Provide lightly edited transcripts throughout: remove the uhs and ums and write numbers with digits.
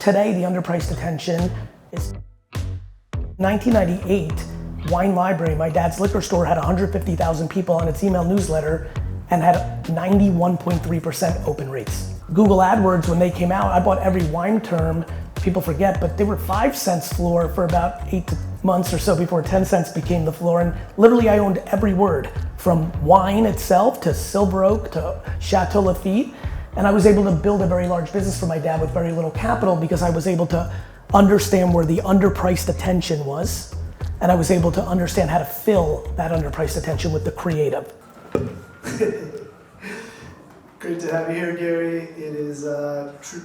Today, the underpriced attention is 1998, Wine Library, my dad's liquor store, had 150,000 people on its email newsletter and had 91.3% open rates. Google AdWords, when they came out, I bought every wine term. People forget, but they were 5 cents floor for about 8 months or so before 10 cents became the floor. And literally I owned every word, from wine itself to Silver Oak to Chateau Lafite. And I was able to build a very large business for my dad with very little capital because I was able to understand where the underpriced attention was. And I was able to understand how to fill that underpriced attention with the creative. Great to have you here, Gary. It is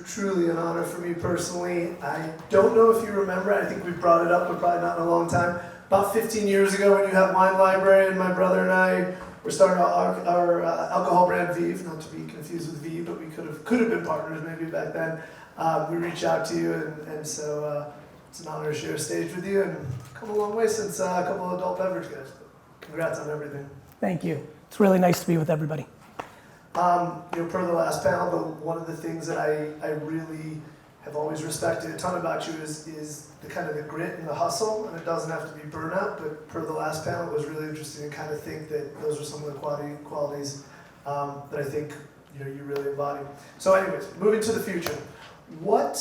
truly an honor for me personally. I don't know if you remember, I think we brought it up, but probably not in a long time. About 15 years ago when you had Wine Library and my brother and I were starting our alcohol brand VeeFriends, not to be confused with V, but we could have been partners maybe back then. We reached out to you and so it's an honor to share a stage with you and come a long way since a couple of adult beverage guys. Congrats on everything. Thank you. It's really nice to be with everybody. Per the last panel, one of the things that I really have always respected a ton about you is the kind of the grit and the hustle, and it doesn't have to be burnout, but per the last panel, it was really interesting to kind of think that those are some of the qualities that I think you really embody. So anyways, moving to the future, what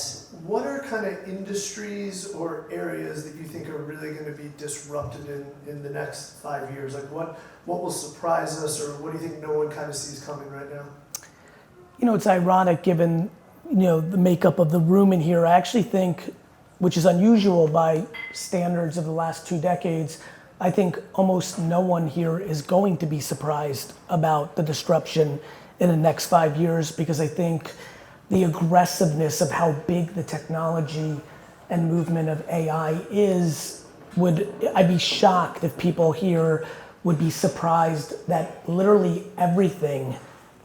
are kind of industries or areas that you think are really going to be disrupted in the next 5 years? Like what will surprise us, or what do you think no one kind of sees coming right now? It's ironic given the makeup of the room in here. I actually think, which is unusual by standards of the last 2 decades, I think almost no one here is going to be surprised about the disruption in the next 5 years, because I think the aggressiveness of how big the technology and movement of AI is, I'd be shocked if people here would be surprised that literally everything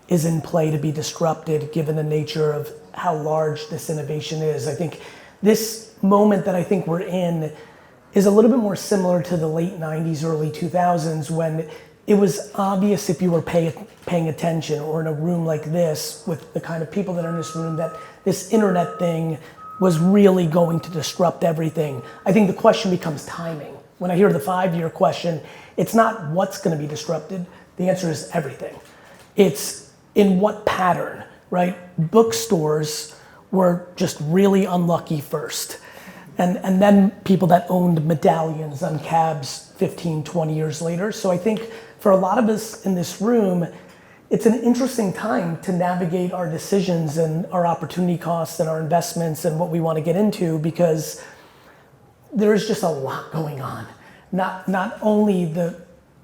is in play to be disrupted given the nature of how large this innovation is. I think this moment that I think we're in is a little bit more similar to the late 90s, early 2000s, when it was obvious if you were paying attention, or in a room like this with the kind of people that are in this room, that this internet thing was really going to disrupt everything. I think the question becomes timing. When I hear the 5-year question, it's not what's going to be disrupted. The answer is everything. It's in what pattern, right? Bookstores were just really unlucky first. And then people that owned medallions on cabs 15, 20 years later. So I think for a lot of us in this room, it's an interesting time to navigate our decisions and our opportunity costs and our investments and what we want to get into, because there's just a lot going on. Not only the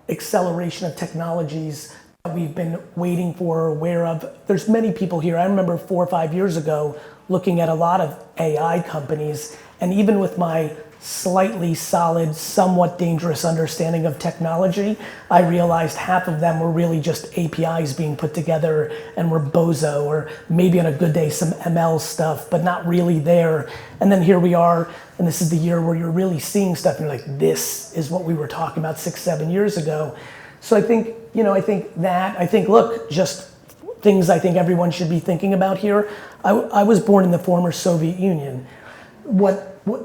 acceleration of technologies that we've been waiting for or aware of. There's many people here. I remember 4 or 5 years ago looking at a lot of AI companies, and even with my slightly solid, somewhat dangerous understanding of technology, I realized half of them were really just APIs being put together and were bozo, or maybe on a good day some ML stuff, but not really there. And then here we are, and this is the year where you're really seeing stuff and you're like, this is what we were talking about 6, 7 years ago. So I think, look, just things I think everyone should be thinking about here. I was born in the former Soviet Union.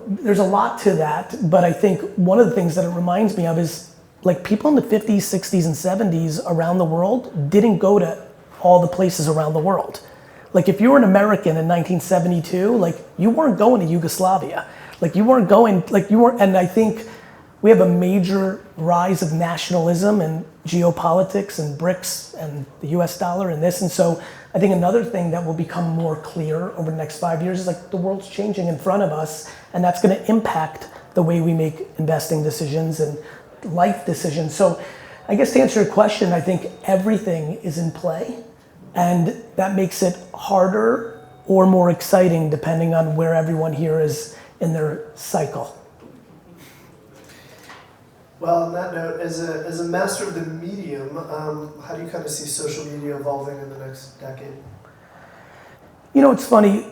There's a lot to that, but I think one of the things that it reminds me of is, like, people in the 50s, 60s, and 70s around the world didn't go to all the places around the world. Like, if you were an American in 1972, like, you weren't going to Yugoslavia. Like, and I think we have a major rise of nationalism and geopolitics and BRICS and the US dollar and this. And so I think another thing that will become more clear over the next 5 years is, like, the world's changing in front of us, and that's going to impact the way we make investing decisions and life decisions. So I guess to answer your question, I think everything is in play, and that makes it harder or more exciting depending on where everyone here is in their cycle. Well, on that note, as a master of the medium, how do you kind of see social media evolving in the next decade? It's funny,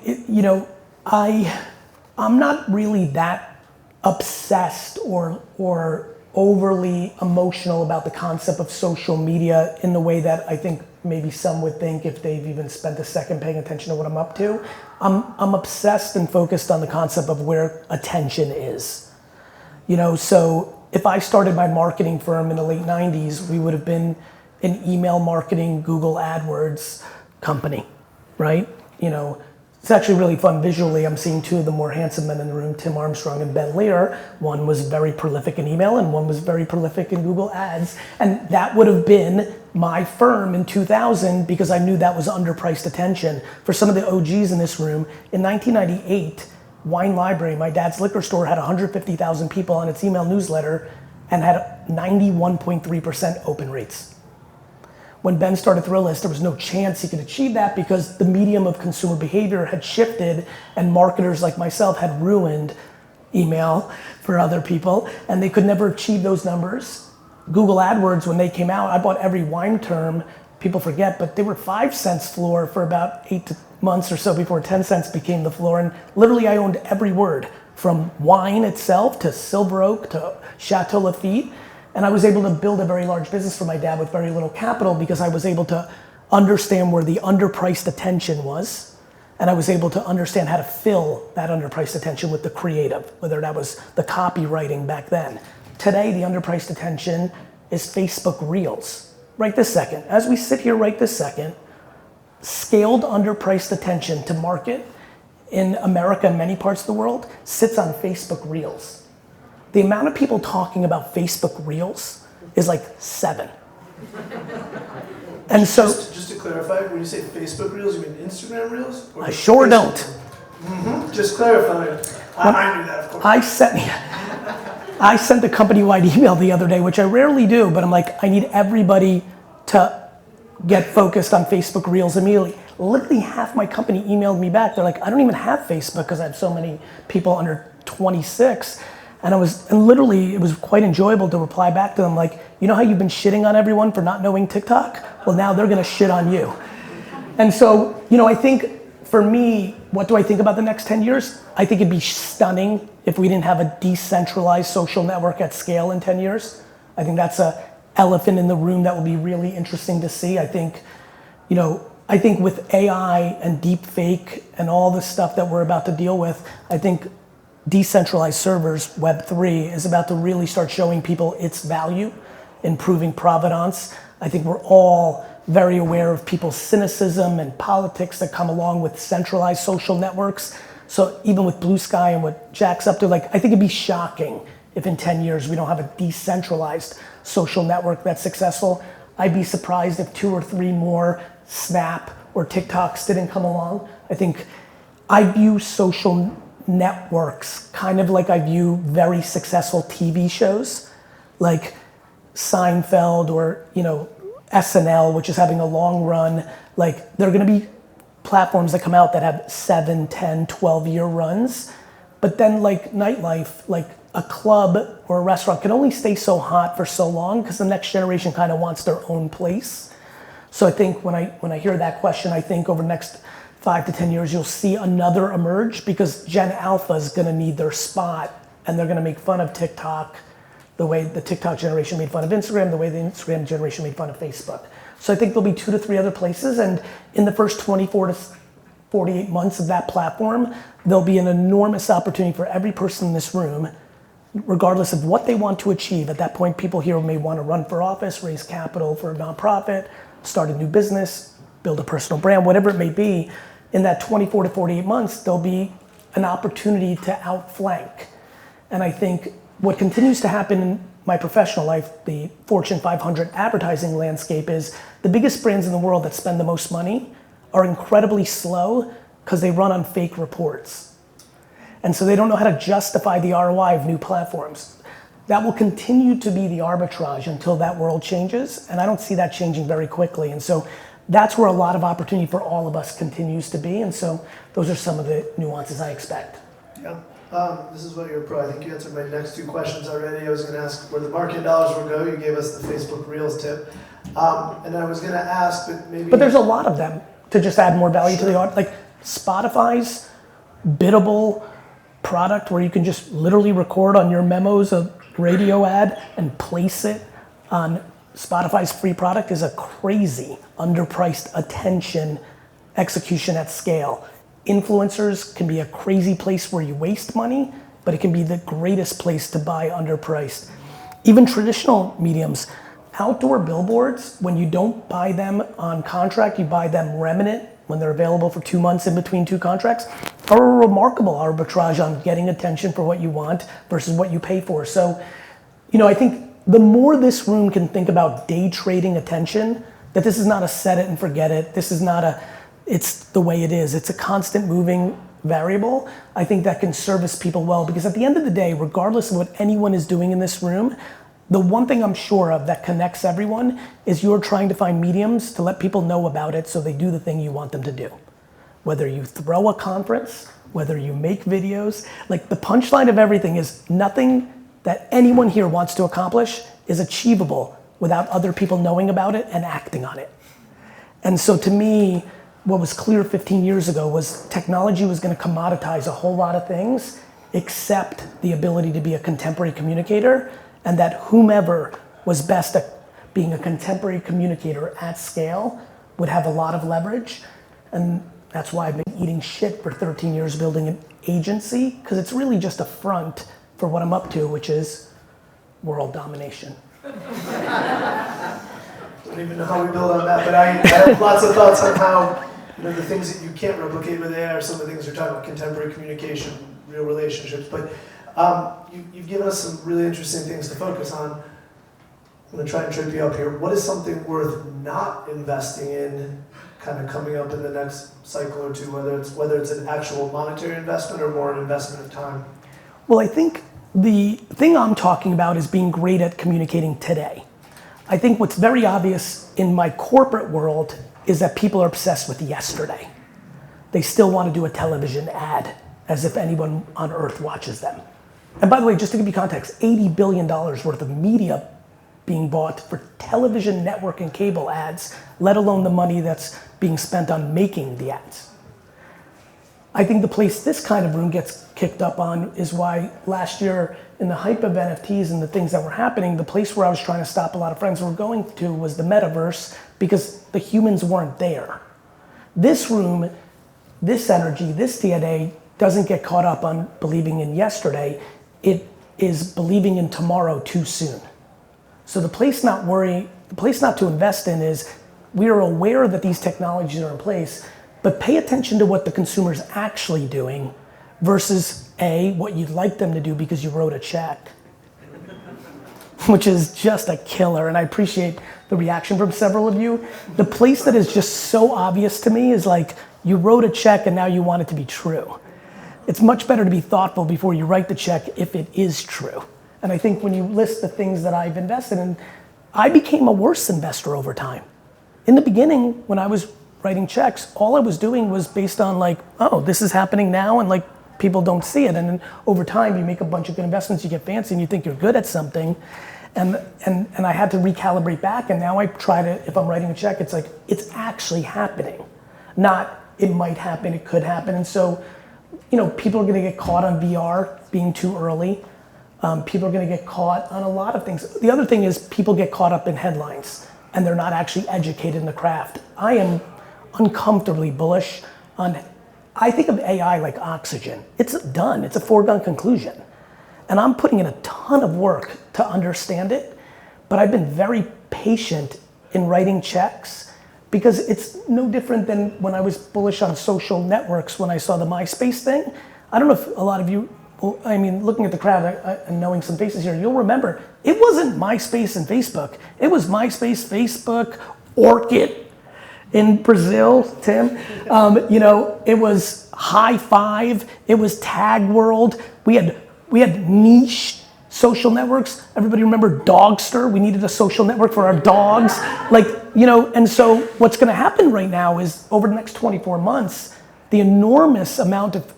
I'm not really that obsessed or overly emotional about the concept of social media in the way that I think maybe some would think if they've even spent a second paying attention to what I'm up to. I'm obsessed and focused on the concept of where attention is. You know, so if I started my marketing firm in the late 90s, we would have been an email marketing, Google AdWords company, right? You know, it's actually really fun visually. I'm seeing two of the more handsome men in the room, Tim Armstrong and Ben Lear. One was very prolific in email and one was very prolific in Google Ads. And that would have been my firm in 2000 because I knew that was underpriced attention. For some of the OGs in this room, in 1998, Wine Library, my dad's liquor store, had 150,000 people on its email newsletter and had 91.3% open rates. When Ben started Thrillist, there was no chance he could achieve that because the medium of consumer behavior had shifted and marketers like myself had ruined email for other people and they could never achieve those numbers. Google AdWords, when they came out, I bought every wine term, people forget, but they were 5 cents floor for about 8 months or so before 10 cents became the floor. And literally I owned every word from wine itself to Silver Oak to Chateau Lafite. And I was able to build a very large business for my dad with very little capital because I was able to understand where the underpriced attention was. And I was able to understand how to fill that underpriced attention with the creative, whether that was the copywriting back then. Today, the underpriced attention is Facebook Reels. Right this second, as we sit here right this second, scaled underpriced attention to market in America and many parts of the world sits on Facebook Reels. The amount of people talking about Facebook Reels is like 7. And so, just to clarify, when you say Facebook Reels, you mean Instagram Reels? I sure don't. Just clarifying. I knew that, of course. I sent a company-wide email the other day, which I rarely do, but I'm like, I need everybody to get focused on Facebook Reels immediately. Literally half my company emailed me back. They're like, I don't even have Facebook because I have so many people under 26. And literally, it was quite enjoyable to reply back to them like, you know how you've been shitting on everyone for not knowing TikTok? Well, now they're gonna shit on you. And so, you know, I think for me, what do I think about the next 10 years? I think it'd be stunning if we didn't have a decentralized social network at scale in 10 years. I think that's an elephant in the room that will be really interesting to see. I think, you know, with AI and deep fake and all the stuff that we're about to deal with, I think decentralized servers, Web3, is about to really start showing people its value, improving provenance. I think we're all very aware of people's cynicism and politics that come along with centralized social networks. So even with Blue Sky and what Jack's up to, like, I think it'd be shocking if in 10 years we don't have a decentralized social network that's successful. I'd be surprised if 2 or 3 more Snap or TikToks didn't come along. I think I view social networks kind of like I view very successful TV shows like Seinfeld or, you know, SNL, which is having a long run. Like, there are gonna be platforms that come out that have 7, 10, 12-year runs, but then like nightlife, like a club or a restaurant can only stay so hot for so long because the next generation kind of wants their own place. So I think when I hear that question, I think over the next 5 to 10 years, you'll see another emerge because Gen Alpha is gonna need their spot and they're gonna make fun of TikTok the way the TikTok generation made fun of Instagram, the way the Instagram generation made fun of Facebook. So I think there'll be 2 to 3 other places, and in the first 24 to 48 months of that platform, there'll be an enormous opportunity for every person in this room, regardless of what they want to achieve. At that point, people here may want to run for office, raise capital for a nonprofit, start a new business, build a personal brand, whatever it may be. In that 24 to 48 months, there'll be an opportunity to outflank. And I think what continues to happen in my professional life, the Fortune 500 advertising landscape, is the biggest brands in the world that spend the most money are incredibly slow because they run on fake reports. And so they don't know how to justify the ROI of new platforms. That will continue to be the arbitrage until that world changes, and I don't see that changing very quickly. And so that's where a lot of opportunity for all of us continues to be, and so those are some of the nuances I expect. Yeah. This is what you're pro. I think you answered my next 2 questions already. I was going to ask where the marketing dollars will go. You gave us the Facebook Reels tip. And I was going to ask, but maybe... But there's a lot of them to just add more value to the audience. Like Spotify's biddable product where you can just literally record on your memos of radio ad and place it on Spotify's free product is a crazy underpriced attention execution at scale. Influencers can be a crazy place where you waste money, but it can be the greatest place to buy underpriced. Even traditional mediums, outdoor billboards, when you don't buy them on contract, you buy them remnant when they're available for 2 months in between 2 contracts, are a remarkable arbitrage on getting attention for what you want versus what you pay for. So, I think the more this room can think about day trading attention, that this is not a set it and forget it, it's the way it is. It's a constant moving variable. I think that can service people well, because at the end of the day, regardless of what anyone is doing in this room, the one thing I'm sure of that connects everyone is you're trying to find mediums to let people know about it so they do the thing you want them to do. Whether you throw a conference, whether you make videos, like the punchline of everything is nothing that anyone here wants to accomplish is achievable without other people knowing about it and acting on it. And so to me, what was clear 15 years ago was technology was going to commoditize a whole lot of things except the ability to be a contemporary communicator, and that whomever was best at being a contemporary communicator at scale would have a lot of leverage. And that's why I've been eating shit for 13 years building an agency, because it's really just a front for what I'm up to, which is world domination. I don't even know how we build on that, but I have lots of thoughts on how the things that you can't replicate with AI are some of the things you're talking about, contemporary communication, real relationships. But you've given us some really interesting things to focus on. I'm going to try and trip you up here. What is something worth not investing in kind of coming up in the next cycle or two, whether it's an actual monetary investment or more an investment of time? Well, I think the thing I'm talking about is being great at communicating today. I think what's very obvious in my corporate world is that people are obsessed with yesterday. They still want to do a television ad as if anyone on earth watches them. And by the way, just to give you context, $80 billion worth of media being bought for television, network, and cable ads, let alone the money that's being spent on making the ads. I think the place this kind of room gets kicked up on is why last year in the hype of NFTs and the things that were happening, the place where I was trying to stop a lot of friends were going to was the metaverse, because the humans weren't there. This room, this energy, this DNA doesn't get caught up on believing in yesterday. It is believing in tomorrow too soon. So the place not to invest in is, we are aware that these technologies are in place, but pay attention to what the consumer's actually doing versus what you'd like them to do because you wrote a check, which is just a killer. And I appreciate the reaction from several of you. The place that is just so obvious to me is like, you wrote a check and now you want it to be true. It's much better to be thoughtful before you write the check if it is true. And I think when you list the things that I've invested in, I became a worse investor over time. In the beginning, when I was writing checks, all I was doing was based on like, oh, this is happening now, and like people don't see it. And then over time, you make a bunch of good investments, you get fancy, and you think you're good at something. And I had to recalibrate back, and now I try to, if I'm writing a check, it's like, it's actually happening. Not, it might happen, it could happen. And so, people are gonna get caught on VR being too early. People are gonna get caught on a lot of things. The other thing is people get caught up in headlines and they're not actually educated in the craft. I am uncomfortably bullish on, I think of AI like oxygen. It's done, it's a foregone conclusion. And I'm putting in a ton of work to understand it, but I've been very patient in writing checks, because it's no different than when I was bullish on social networks when I saw the MySpace thing. I don't know if a lot of you, looking at the crowd and knowing some faces here, you'll remember, it wasn't MySpace and Facebook. It was MySpace, Facebook, Orchid in Brazil, Tim. It was High Five, it was Tag World. We had niche social networks. Everybody remember Dogster? We needed a social network for our dogs. And so what's gonna happen right now is, over the next 24 months, the enormous amount of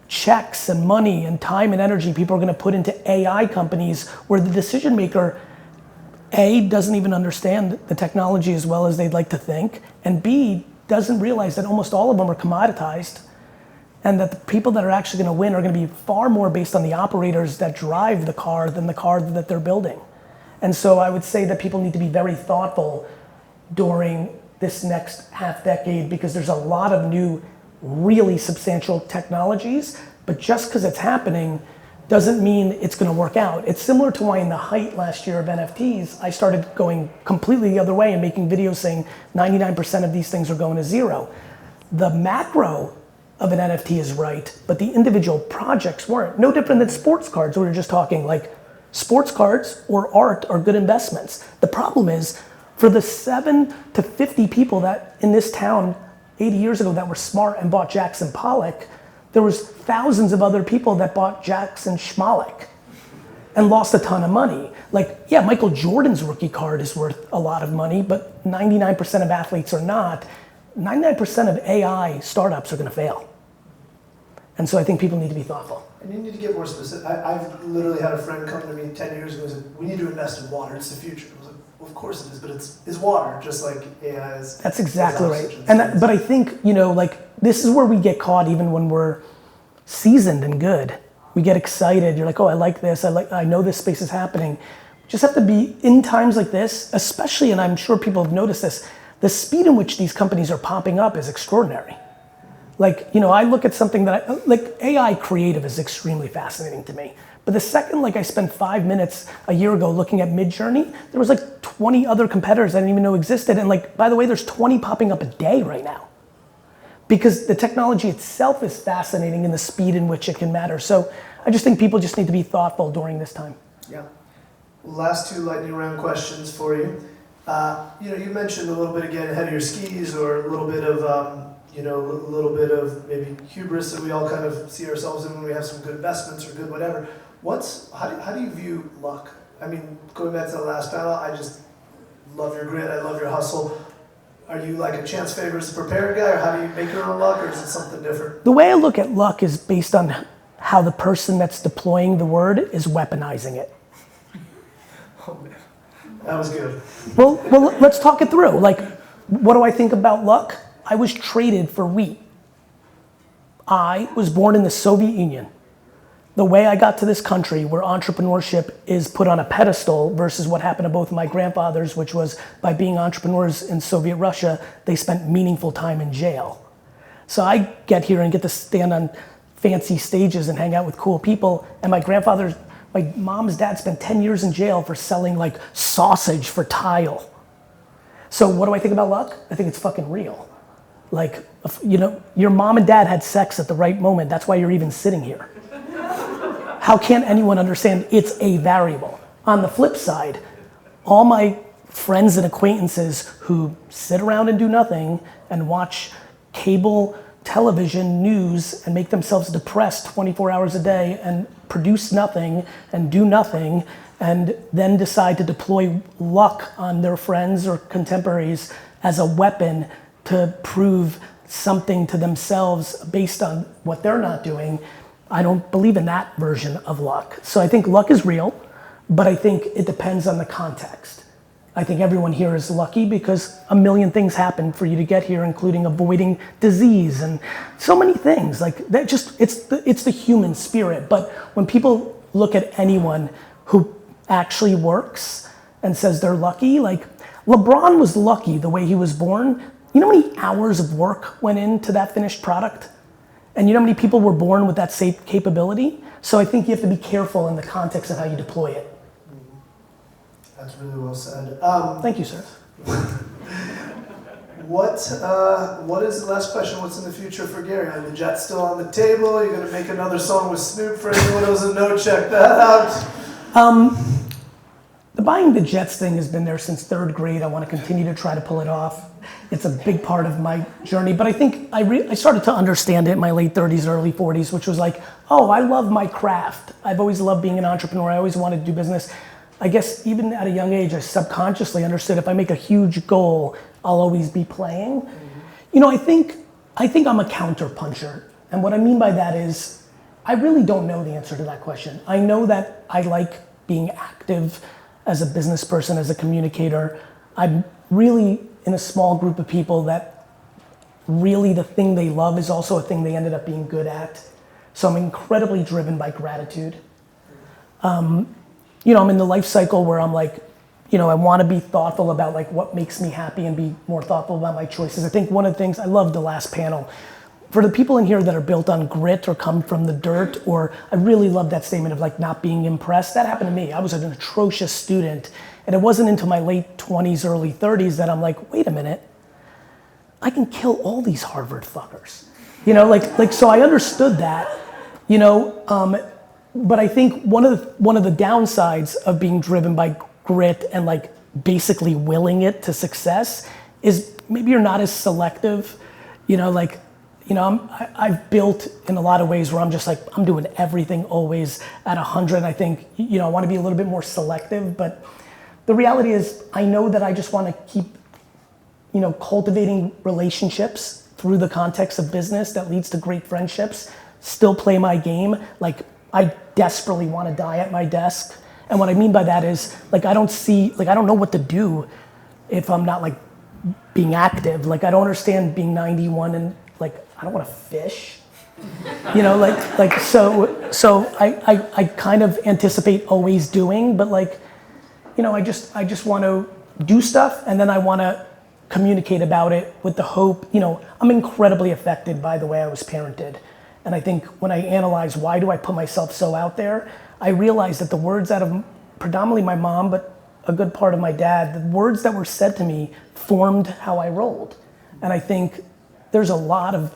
checks and money and time and energy people are gonna put into AI companies, where the decision maker, A, doesn't even understand the technology as well as they'd like to think, and B, doesn't realize that almost all of them are commoditized. and that the people that are actually gonna win are gonna be far more based on the operators that drive the car than the car that they're building. And so I would say that people need to be very thoughtful during this next half decade, because there's a lot of new, really substantial technologies, but just because it's happening doesn't mean it's gonna work out. It's similar to why in the height last year of NFTs, I started going completely the other way and making videos saying 99% of these things are going to zero. The macro of an NFT is right, but the individual projects weren't. No different than sports cards. We were just talking, like, sports cards or art are good investments. The problem is, for the 7 to 50 people that in this town 80 years ago that were smart and bought Jackson Pollock, there was thousands of other people that bought Jackson Schmollick and lost a ton of money. Like, yeah, Michael Jordan's rookie card is worth a lot of money, but 99% of athletes are not. 99% of AI startups are gonna fail. And so I think people need to be thoughtful. And you need to get more specific. I've literally had a friend come to me 10 years ago and said, we need to invest in water, it's the future. I was like, well, of course it is, but it's water, just like AI is. That's exactly right. But I think, you know, like, this is where we get caught even when we're seasoned and good. We get excited, you're like, oh, I like this, I know this space is happening. Just have to be, in times like this, especially, and I'm sure people have noticed this, the speed in which these companies are popping up is extraordinary. Like, you know, I look at something that, like, AI creative is extremely fascinating to me. But the second, like, I spent 5 minutes a year ago looking at Midjourney, there was like 20 other competitors I didn't even know existed. And, like, by the way, there's 20 popping up a day right now. Because the technology itself is fascinating in the speed in which it can matter. So I just think people just need to be thoughtful during this time. Yeah. Last 2 lightning round questions for you. You know, you mentioned a little bit again ahead of your skis, or a little bit of, you know, a little bit of maybe hubris that we all kind of see ourselves in when we have some good investments or good whatever. How do you view luck? I mean, going back to the last panel, I just love your grit, I love your hustle. Are you like a chance favors the prepared guy, or how do you make your own luck, or is it something different? The way I look at luck is based on how the person that's deploying the word is weaponizing it. Oh man, that was good. Well, let's talk it through. Like, what do I think about luck? I was traded for wheat. I was born in the Soviet Union. The way I got to this country, where entrepreneurship is put on a pedestal versus what happened to both my grandfathers, which was by being entrepreneurs in Soviet Russia, they spent meaningful time in jail. So I get here and get to stand on fancy stages and hang out with cool people, and my mom's dad spent 10 years in jail for selling like sausage for tile. So what do I think about luck? I think it's fucking real. Like, you know, your mom and dad had sex at the right moment. That's why you're even sitting here. How can anyone understand it's a variable? On the flip side, all my friends and acquaintances who sit around and do nothing and watch cable television news and make themselves depressed 24 hours a day and produce nothing and do nothing, and then decide to deploy luck on their friends or contemporaries as a weapon to prove something to themselves based on what they're not doing. I don't believe in that version of luck. So I think luck is real, but I think it depends on the context. I think everyone here is lucky because a million things happen for you to get here, including avoiding disease and so many things. Like, that just, it's the human spirit. But when people look at anyone who actually works and says they're lucky, like, LeBron was lucky the way he was born. You know how many hours of work went into that finished product? And you know how many people were born with that same capability? So I think you have to be careful in the context of how you deploy it. That's really well said. Thank you, sir. What is the last question? What's in the future for Gary? Are the Jets still on the table? You're gonna make another song with Snoop for anyone who doesn't know, check that out. The buying the Jets thing has been there since 3rd grade. I want to continue to try to pull it off. It's a big part of my journey, but I think I started to understand it in my late 30s, early 40s, which was like, oh, I love my craft. I've always loved being an entrepreneur. I always wanted to do business. I guess even at a young age, I subconsciously understood if I make a huge goal, I'll always be playing. You know, I think I'm a counter puncher. And what I mean by that is, I really don't know the answer to that question. I know that I like being active as a business person, as a communicator. I'm really in a small group of people that really the thing they love is also a thing they ended up being good at. So I'm incredibly driven by gratitude. You know, I'm in the life cycle where I'm like, you know, I want to be thoughtful about like what makes me happy and be more thoughtful about my choices. I think one of the things, I love the last panel. For the people in here that are built on grit or come from the dirt, or I really love that statement of like not being impressed. That happened to me. I was an atrocious student, and it wasn't until my late 20s, early 30s that I'm like, wait a minute, I can kill all these Harvard fuckers. You know, like so I understood that, you know, but I think one of the downsides of being driven by grit and like basically willing it to success is maybe you're not as selective, you know, like, you know, I've built in a lot of ways where I'm just like, I'm doing everything always at 100. And I think, you know, I want to be a little bit more selective, but the reality is I know that I just want to keep, you know, cultivating relationships through the context of business that leads to great friendships, still play my game. Like I desperately want to die at my desk. And what I mean by that is like, I don't know what to do if I'm not like being active. Like I don't understand being 91 and like, I don't want to fish, you know, so I kind of anticipate always doing, but like, you know, I just want to do stuff and then I want to communicate about it with the hope, you know, I'm incredibly affected by the way I was parented. And I think when I analyze why do I put myself so out there, I realized that the words out of predominantly my mom, but a good part of my dad, the words that were said to me formed how I rolled. And I think there's a lot of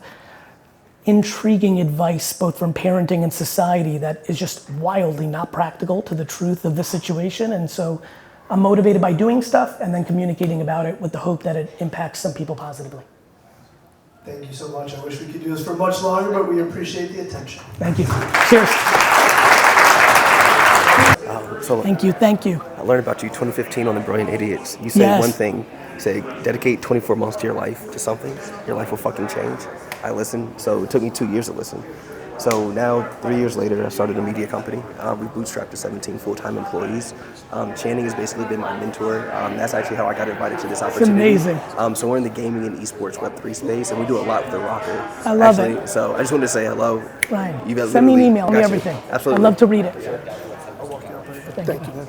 intriguing advice, both from parenting and society, that is just wildly not practical to the truth of the situation. And so I'm motivated by doing stuff and then communicating about it with the hope that it impacts some people positively. Thank you so much. I wish we could do this for much longer, but we appreciate the attention. Thank you. Cheers. Thank you. I learned about you 2015 on The Brilliant Idiots. You say one thing, say dedicate 24 months to your life to something, your life will fucking change. I listened, so it took me 2 years to listen. So now, 3 years later, I started a media company. We bootstrapped to 17 full-time employees. Channing has basically been my mentor. That's actually how I got invited to this opportunity. It's amazing. So we're in the gaming and esports Web3 space, and we do a lot with the rocker. I love it. So I just wanted to say hello. Ryan, send me an email, me everything. Absolutely. I'd love to read it. Thank you.